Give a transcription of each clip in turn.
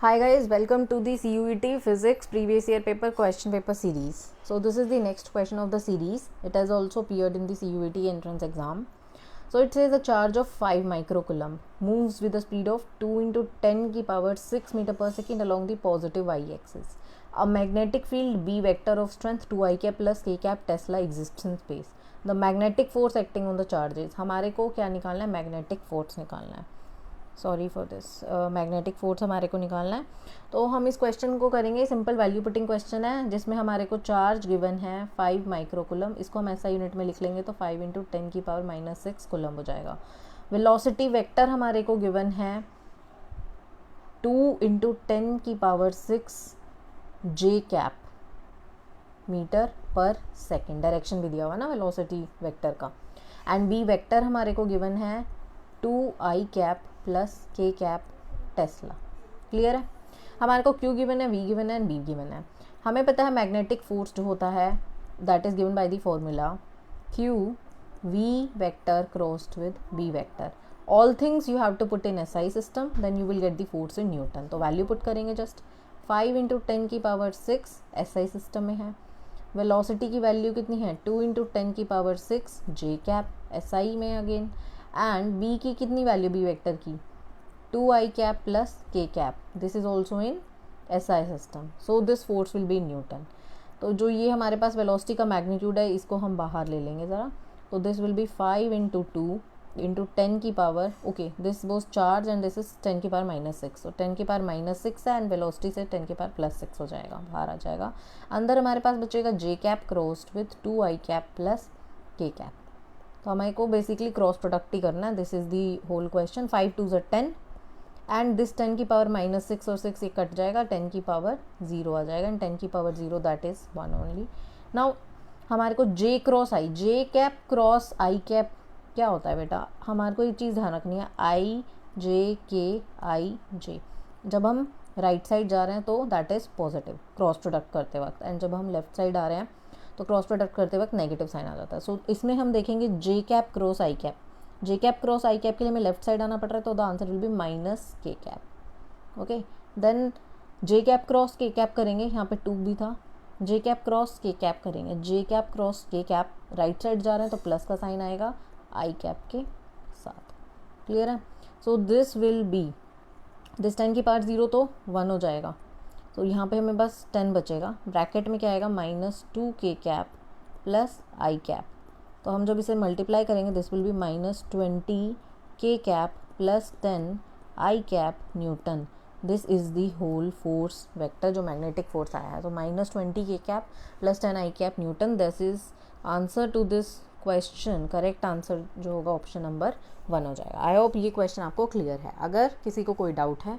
Hi guys, welcome to the CUET Physics Previous Year Question Paper Series. So this is the next question of the series. It has also appeared in the CUET entrance exam. So it says a charge of 5 microcoulomb moves with a speed of 2 into 10 की power 6 meter per second along the positive y-axis. A magnetic field B vector of strength 2 i cap plus k cap Tesla exists in space. The magnetic force acting on the charges. हमारे को क्या निकालना है? Magnetic force निकालना है. Sorry for this, magnetic force हमारे को निकालना है. तो हम इस क्वेश्चन को करेंगे. सिंपल वैल्यू पुटिंग क्वेश्चन है जिसमें हमारे को चार्ज गिवन है 5 माइक्रोकुलम. इसको हम ऐसा यूनिट में लिख लेंगे तो 5 इंटू 10 की पावर माइनस 6 कुलम हो जाएगा. वेलोसिटी वेक्टर हमारे को गिवन है 2 इंटू 10 की power 6 J cap metre per second. Direction भी दिया हुआ ना वेलोसिटी वेक्टर का. एंड बी वेक्टर हमारे को गिवन है 2 आई कैप प्लस के कैप टेस्ला. क्लियर है. हमारे को क्यू गिवन है, वी गिवन है एंड बी गिवन है. हमें पता है मैग्नेटिक फोर्स जो होता है that is given by the formula q v vector crossed with B vector. All things you have to put in SI system, then you will get the force in newton. तो value put करेंगे just 5 into 10 की power 6 SI system में है. Velocity की value कितनी है? 2 into 10 की power 6 J cap SI में अगेन. एंड बी की कितनी वैल्यू बी वेक्टर की? 2 आई कैप प्लस के cap. This is also in S I system. So this force will be in newton. तो जो ये हमारे पास वेलोसिटी का मैग्नीट्यूड है इसको हम बाहर ले लेंगे ज़रा. तो this will B 5 into 2 into 10 की power, okay this was charge and this is 10 की पावर माइनस 6. तो 10 की पावर माइनस 6 है एंड वेलोसिटी से 10 की पावर प्लस 6 हो जाएगा, बाहर आ जाएगा. अंदर हमारे पास बचेगा J cap crossed with 2 I cap plus के कैप. तो हमारे को बेसिकली क्रॉस प्रोडक्ट ही करना है. This is the whole question. 5 2 ज़ 10 एंड दिस 10 की पावर माइनस 6 और 6 ये कट जाएगा, 10 की पावर 0 आ जाएगा एंड 10 की power 0 that is 1 only. Now हमारे को जे क्रॉस आई, जे कैप क्रॉस आई कैप क्या होता है बेटा? हमारे को एक चीज़ ध्यान रखनी है, आई जे के आई जे. जब हम राइट साइड जा रहे हैं तो that is positive cross product करते वक्त, एंड जब हम लेफ्ट साइड आ रहे हैं तो क्रॉस प्रोडक्ट करते वक्त नेगेटिव साइन आ जाता है. सो इसमें हम देखेंगे जे कैप क्रॉस आई कैप. जे कैप क्रॉस आई कैप के लिए हमें लेफ्ट साइड आना पड़ रहा है तो the answer will be minus के कैप. ओके, देन जे कैप क्रॉस के कैप करेंगे, यहाँ पे 2 भी था. जे कैप क्रॉस के कैप करेंगे, जे कैप क्रॉस के कैप. राइट साइड जा रहे हैं तो प्लस का साइन आएगा आई कैप के साथ. क्लियर है. सो दिस विल बी, दिस 10 की पावर 0 तो 1 हो जाएगा. तो यहाँ पे हमें बस 10 बचेगा. ब्रैकेट में क्या आएगा? माइनस 2 के कैप प्लस आई कैप. तो हम जब इसे मल्टीप्लाई करेंगे this will B minus 20 k cap plus 10 i cap newton. This is the whole force vector जो मैग्नेटिक फोर्स आया है. तो minus 20 k cap plus 10 i cap newton. This is answer to this question. Correct answer जो होगा option number 1 हो जाएगा. I hope ये question आपको क्लियर है. अगर किसी को कोई डाउट है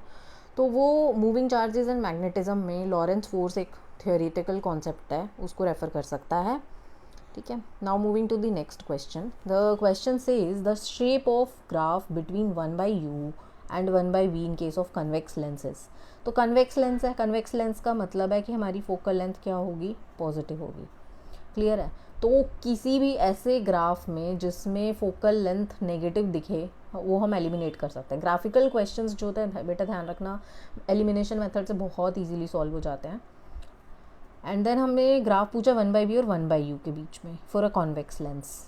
तो वो मूविंग चार्जेस एंड मैग्नेटिज्म में लॉरेंस फोर्स एक थियोरेटिकल कॉन्सेप्ट है, उसको रेफर कर सकता है. ठीक है. Now moving to the next question. The question says the shape of graph between 1/u and 1/v in case of convex lenses. तो कन्वेक्स लेंस है, कन्वेक्स लेंस का मतलब है कि हमारी फोकल लेंथ क्या होगी? पॉजिटिव होगी. क्लियर है. तो किसी भी ऐसे ग्राफ में जिसमें फोकल लेंथ नेगेटिव दिखे वो हम एलिमिनेट कर सकते हैं. ग्राफिकल क्वेश्चंस जो होते हैं बेटा ध्यान रखना, एलिमिनेशन मेथड से बहुत इजीली सॉल्व हो जाते हैं. एंड देन हमें ग्राफ पूछा 1/v और 1/u के बीच में for a convex lens.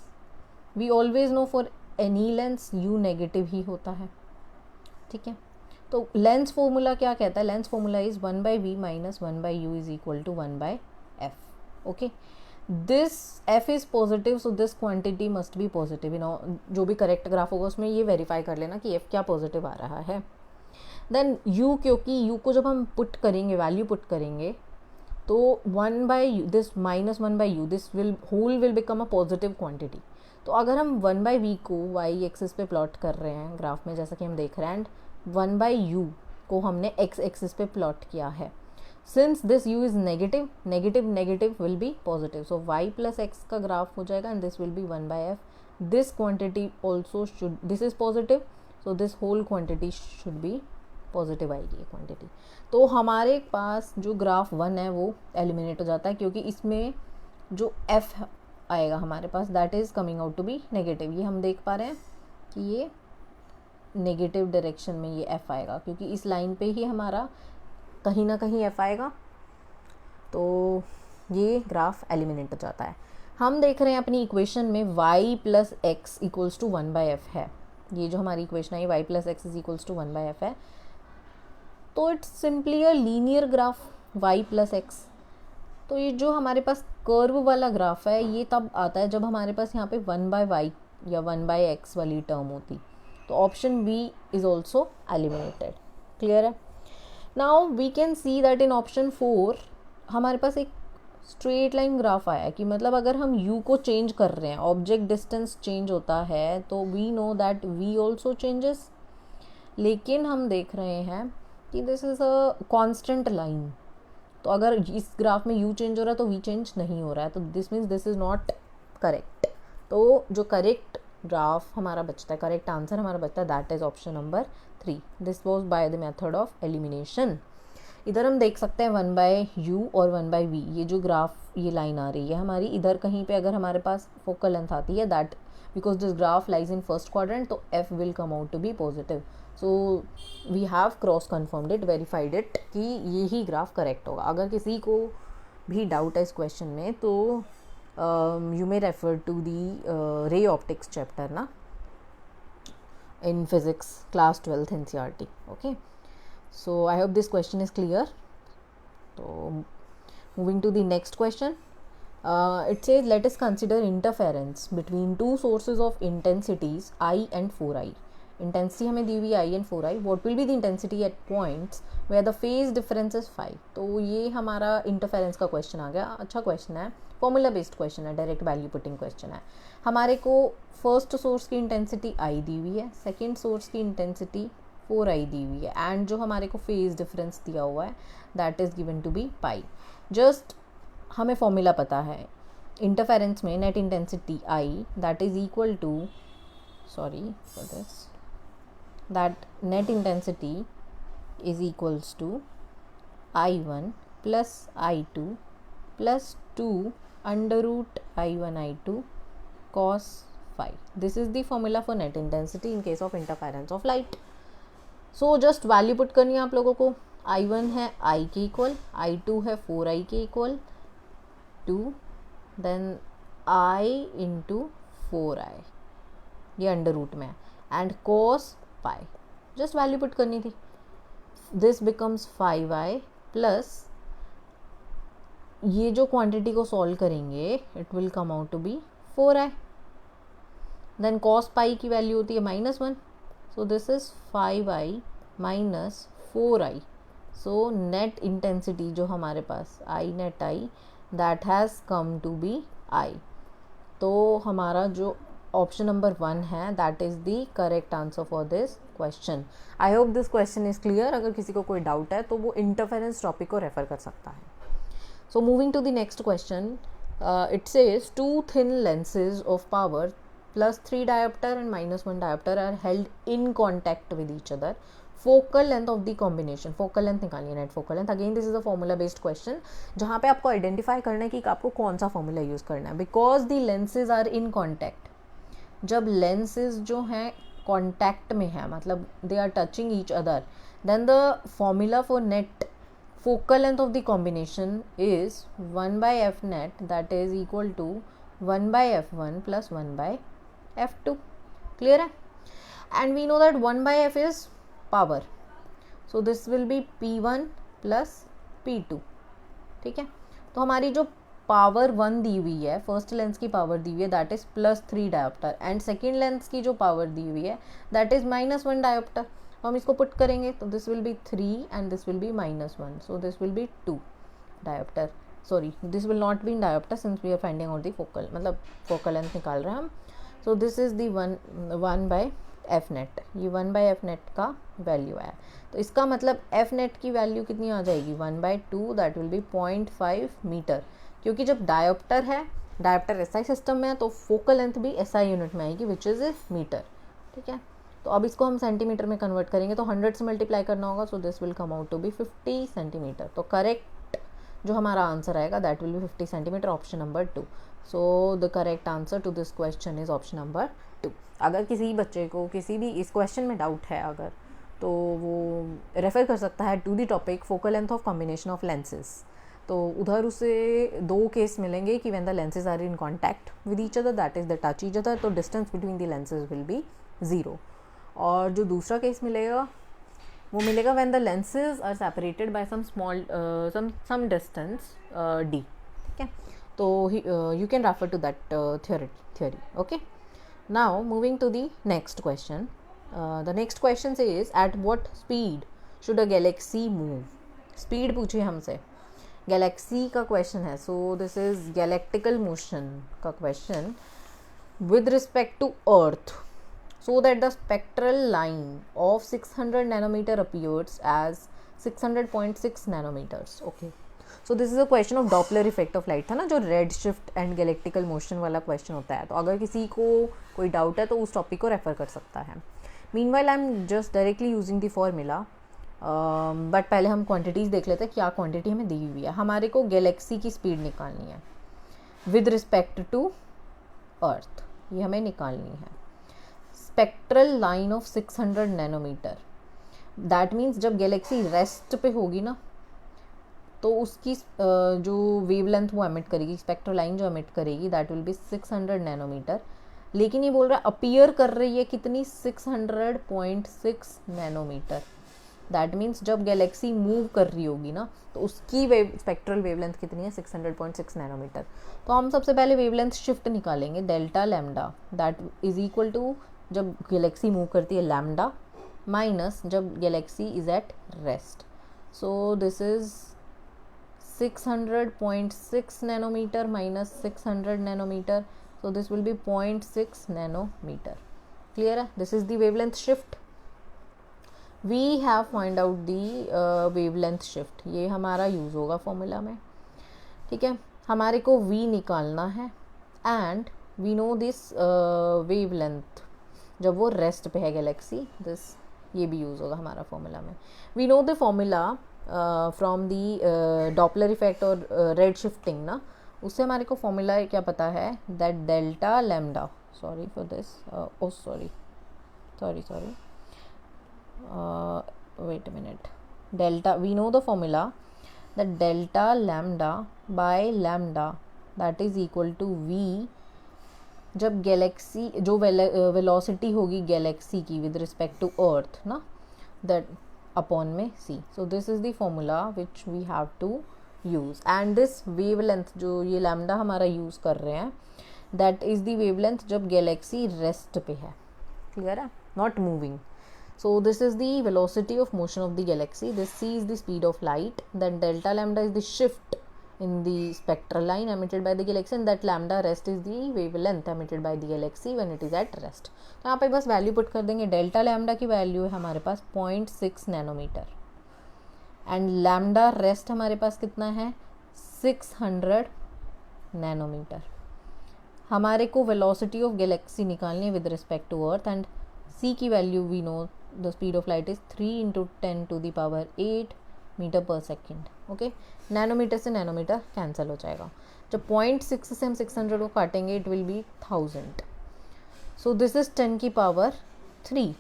We always know for any lens u negative ही होता है. ठीक है. तो लेंस फॉर्मूला क्या कहता है? Lens formula is 1/v minus 1/u is equal to 1/f. Okay, this f is positive so this quantity must be positive. You know जो भी करेक्ट ग्राफ होगा उसमें ये वेरीफाई कर लेना कि f क्या पॉजिटिव आ रहा है. देन u, क्योंकि u को जब हम पुट करेंगे, वैल्यू पुट करेंगे तो 1/u, this minus 1/u, this will whole will become a positive quantity. तो अगर हम 1/v को y एक्सिस पे प्लॉट कर रहे हैं ग्राफ में जैसा कि हम देख रहे हैं, एंड 1/u को हमने x एक्सिस पे प्लॉट किया है, since this u is negative, negative negative will be positive, so y plus x का ग्राफ हो जाएगा and this will be 1/f. This quantity also should, this is positive so this whole quantity should be positive आएगी ये quantity. तो हमारे पास जो graph 1 है वो एलिमिनेट हो जाता है क्योंकि इसमें जो f आएगा हमारे पास that is coming out to be negative. ये हम देख पा रहे हैं कि ये नेगेटिव डायरेक्शन में ये f आएगा क्योंकि इस लाइन पे ही हमारा कहीं ना कहीं f आएगा, तो ये ग्राफ एलिमिनेट हो जाता है। हम देख रहे हैं अपनी इक्वेशन में y plus x equals to 1/f है। ये जो हमारी इक्वेशन है y plus x is equals to 1/f है, तो it's simply a linear graph y plus x. तो ये जो हमारे पास कर्व वाला ग्राफ है ये तब आता है जब हमारे पास यहाँ पे 1/y या 1/x वाली टर्म होती। तो option B is also eliminated. Clear है? Now we can see that in option 4 हमारे पास एक स्ट्रेट लाइन ग्राफ आया कि मतलब अगर हम u को चेंज कर रहे हैं, ऑब्जेक्ट डिस्टेंस चेंज होता है, तो we know that v also changes. लेकिन हम देख रहे हैं कि this is a constant line, तो अगर इस ग्राफ में u चेंज हो रहा है तो v चेंज नहीं हो रहा है, तो this means this is not correct. तो जो करेक्ट ग्राफ हमारा बचता है, करेक्ट आंसर हमारा बचता है, that is option number 3। This was by the method of elimination. इधर हम देख सकते हैं 1/u और 1/v, ये जो ग्राफ ये लाइन आ रही है हमारी, इधर कहीं पे अगर हमारे पास फोकल लेंथ आती है, that because this graph lies in first quadrant, तो f will come out to be positive. So we have cross confirmed it, verified it कि ये ही ग्राफ करेक्ट होगा। अगर किसी को भी डाउट है इस क्वेश्चन में तो you may refer to the ray optics chapter na in physics class 12th NCERT. Okay, so I hope this question is clear. So moving to the next question, it says let us consider interference between two sources of intensities I and 4i. Intensity हमें दी हुई I and 4i, what will be the intensity at points where the phase difference is 5। तो ये हमारा interference का question आ गया। अच्छा question है, फॉर्मूला बेस्ड क्वेश्चन है, डायरेक्ट वैल्यू पुटिंग क्वेश्चन है। हमारे को फर्स्ट सोर्स की इंटेंसिटी आई दी हुई है, सेकेंड सोर्स की इंटेंसिटी 4i दी हुई है, एंड जो हमारे को फेज डिफरेंस दिया हुआ है that is given to be pi. Just हमें फॉर्मूला पता है इंटरफेरेंस में net intensity I that is equal to, sorry for this, that net intensity is equals to I1 plus I2 plus 2 under root I1 I2 cos phi. This is the formula for net intensity in case of interference of light. So just value put करनी है आप लोगों को। I1 है I के equal, I2 है 4i के equal, 2 then I into 4i, ये अंडर रूट में है, and cos pi just value put करनी थी। दिस बिकम्स 5i प्लस ये जो क्वांटिटी को सॉल्व करेंगे it will come out to be 4i, then cos pi की वैल्यू होती है -1, so this is 5i minus 4i। So net intensity जो हमारे पास आई net I that has come to be I. तो हमारा जो ऑप्शन नंबर 1 है that is the correct answer for this question. I hope this question is clear. अगर किसी को कोई डाउट है तो वो इंटरफेरेंस टॉपिक को रेफर कर सकता है। So moving to the next question, it says 2 thin lenses of power +3 dioptre and -1 dioptre are held in contact with each other. Focal length of the combination, focal length निकालिए, net focal length. Again this is a formula based question जहाँ पे आपको identify करना है कि आपको कौन सा फॉर्मूला यूज़ करना है। Because the lenses are in contact, जब लेंसेज जो हैं कॉन्टैक्ट में है, मतलब they are touching each other, then the formula for net focal length of the combination is 1/f net that is equal to 1/f1 plus 1/f2. Clear है? And we know that 1/f is power, so this will be P1 plus P2। ठीक है, तो हमारी जो power 1 दी हुई है, first lens की power दी हुई है that is +3 dioptre, and second lens की जो पावर दी हुई है दैट इज -1 डायोप्टर। तो हम इसको पुट करेंगे तो this will be 3 and this will be -1, so this will be 2 dioptre. Sorry, this will not be in dioptre since we are finding out the focal, मतलब focal length निकाल रहे हैं हम। So this is the 1/f net, ये 1/f net का value आया। तो इसका मतलब f net की वैल्यू कितनी आ जाएगी 1/2, दैट विल बी 0.5 मीटर। क्योंकि जब डायोप्टर है, डायोप्टर SI सिस्टम में है, तो फोकल लेंथ भी SI यूनिट में आएगी विच इज़ मीटर। ठीक है, तो अब इसको हम सेंटीमीटर में कन्वर्ट करेंगे तो 100 से मल्टीप्लाई करना होगा, so this will come out to be 50 centimetre. तो करेक्ट जो हमारा आंसर आएगा that will be 50 centimetre, option number 2। So the correct answer to this question is option number 2। अगर किसी बच्चे को किसी भी इस क्वेश्चन में डाउट है अगर, तो वो रेफ़र कर सकता है to the topic focal length of combination of lenses. तो उधर उसे 2 केस मिलेंगे कि when the lenses are in contact with each other, that is the touch each other, तो distance between the lenses will be 0। और जो दूसरा case मिलेगा वो मिलेगा when the lenses are separated by some small some distance d। ठीक है, तो you can refer to that theory. Okay, now moving to the next question. The next question says, at what speed should a galaxy move? Speed पूछिए हमसे, Galaxy का question है, सो this is गैलेक्टिकल motion का question with respect to Earth, so that the spectral line of 600 nanometer appears as 600.6 nanometers. Okay, so this is a question of Doppler effect of light था ना, जो red shift and गैलेक्टिकल motion वाला question होता है। तो अगर किसी को कोई डाउट है तो उस टॉपिक को रेफर कर सकता है। Meanwhile I am just directly using the formula, but पहले हम क्वांटिटीज़ देख लेते हैं, क्या क्वांटिटी हमें दी हुई है। हमारे को गैलेक्सी की स्पीड निकालनी है विद रिस्पेक्ट टू अर्थ, ये हमें निकालनी है। Spectral line of 600 nanometre, that means जब गैलेक्सी रेस्ट पे होगी ना तो उसकी जो वेवलेंथ वो एमिट करेगी, स्पेक्ट्रल लाइन जो एमिट करेगी, दैट विल बी 600 नैनोमीटर। लेकिन ये बोल रहा है अपीयर कर रही है कितनी, 600.6 नैनोमीटर। दैट मीन्स जब गैलेक्सी मूव कर रही होगी ना तो उसकी स्पेक्ट्रल वेवलेंथ कितनी है, 600.6 नैनोमीटर। तो हम सबसे पहले वेवलेंथ शिफ्ट निकालेंगे, delta lambda, that is equal to जब गैलेक्सी मूव करती है लैम्डा माइनस जब galaxy is at rest. So this is 600.6 nanometer minus 600 nanometer, so this will be 0.6 nanometer. Clear है? This is the wavelength shift. We have find out the wavelength shift. ये हमारा use होगा formula में। ठीक है, हमारे को v निकालना है and we know this wavelength जब वो रेस्ट पे है गैलेक्सी, दिस ये भी यूज़ होगा हमारा फॉर्मूला में। we know the formula from the Doppler effect और रेड शिफ्टिंग ना, उससे हमारे को फॉर्मूला क्या पता है, that delta lambda, sorry for this, oh sorry wait a minute, delta, we know the formula that delta lambda by lambda that is equal to v, जब galaxy जो वेलोसिटी होगी गैलेक्सी की विद रिस्पेक्ट टू अर्थ ना, that upon में c. so this is the formula which we have to use, and this wavelength जो ये lambda हमारा use कर रहे हैं, that is the wavelength जब गैलेक्सी रेस्ट पे है। क्लियर है, not moving. so this is the velocity of motion of the galaxy, this c is the speed of light, then delta lambda is the shift in the spectral line emitted by the galaxy, and that lambda rest is the wavelength emitted by the galaxy when it is at rest. तो यहाँ पे बस value put कर देंगे, delta lambda की value है हमारे पास 0.6 nanometre and lambda rest हमारे पास कितना है, 600 नैनोमीटर। हमारे को वेलोसिटी ऑफ गैलेक्सी निकालनी है with respect to earth, and c की value we know the speed of light is 3 × 10⁸ metre per second. Okay, nanometre से नैनोमीटर कैंसिल हो जाएगा। जब 0.6 से हम 600 को काटेंगे it will be 1000। So this is 10⁻3।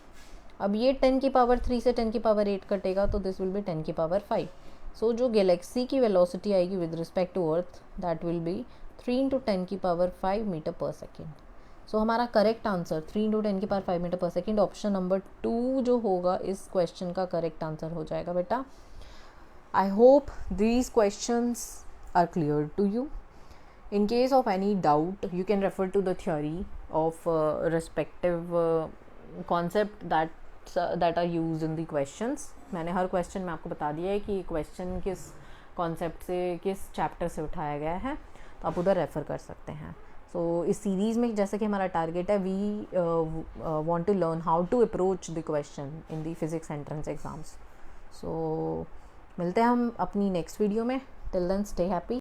अब ये 10⁻3 से 10⁻8 कटेगा तो दिस विल बी 10⁻5। सो जो गैलेक्सी की वेलोसिटी आएगी with respect to earth that will be 3 × 10⁻5 metre per second. सो हमारा correct answer 3 × 10⁻5 metre per second, option number 2 जो होगा इस क्वेश्चन का करेक्ट आंसर हो जाएगा बेटा। I hope these questions are clear to you. In case of any doubt, you can refer to the theory of respective concept that are used in the questions. मैंने हर question में आपको बता दिया है कि क्वेश्चन किस कॉन्सेप्ट से, किस चैप्टर से उठाया गया है, तो आप उधर रेफ़र कर सकते हैं। सो इस सीरीज़ में जैसे कि हमारा टारगेट है, we want to learn how to approach the question in the physics entrance exams. So मिलते हैं हम अपनी नेक्स्ट वीडियो में। Till then stay happy.